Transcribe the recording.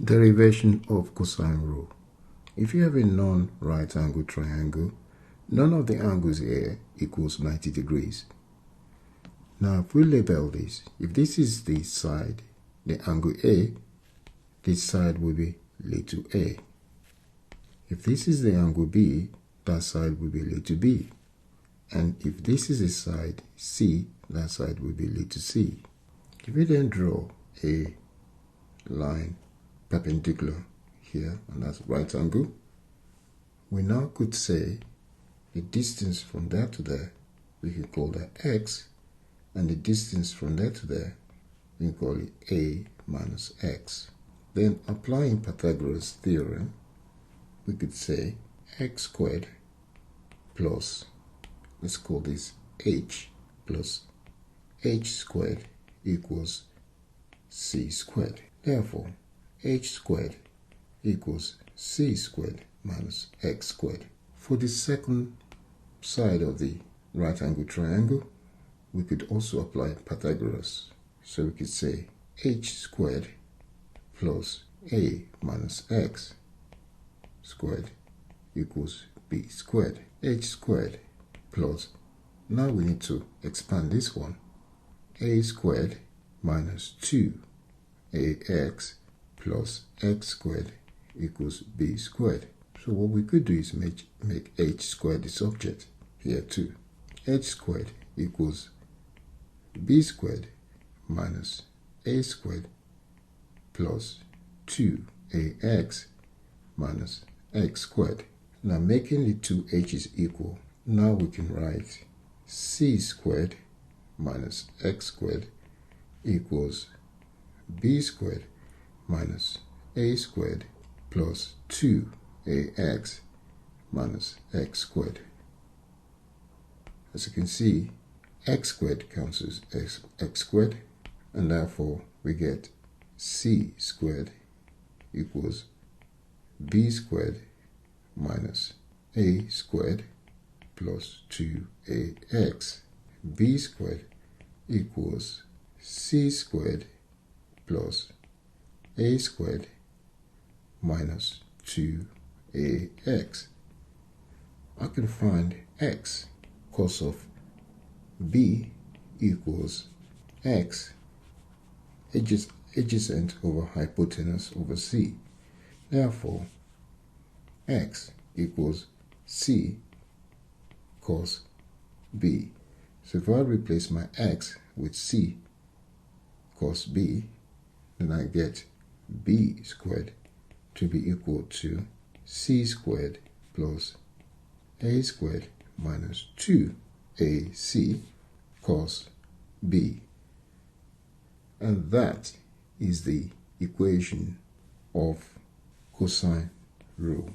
Derivation of cosine rule. If you have a non-right angle triangle, none of the angles here equals 90 degrees. Now if we label this, if this is the side, the angle A, this side will be laid to A. If this is the angle B, that side will be laid to B. And if this is the side C, that side will be laid to C. If we then draw a line perpendicular here, and that's right angle, we now could say the distance from there to there, we can call that x, and the distance from there to there, we can call it a minus x. Then applying Pythagoras theorem, we could say x squared plus, let's call this h, plus h squared equals c squared. Therefore, h squared equals c squared minus x squared. For the second side of the right angle triangle, we could also apply Pythagoras. So we could say h squared plus a minus x squared equals b squared. H squared plus, now we need to expand this one, a squared minus 2ax plus x squared equals b squared. So what we could do is make h squared the subject here too. H squared equals b squared minus a squared plus 2ax minus x squared. Now making the two h's equal, now we can write c squared minus x squared equals b squared minus a squared plus 2ax minus x squared. As you can see, x squared cancels x squared, and therefore we get c squared equals b squared minus a squared plus 2ax. B squared equals c squared plus a squared minus 2ax. I can find x. Cos of b equals x adjacent over hypotenuse over c. Therefore, x equals c cos b. So if I replace my x with c cos b, then I get b squared to be equal to c squared plus a squared minus 2ac cos b. And that is the equation of cosine rule.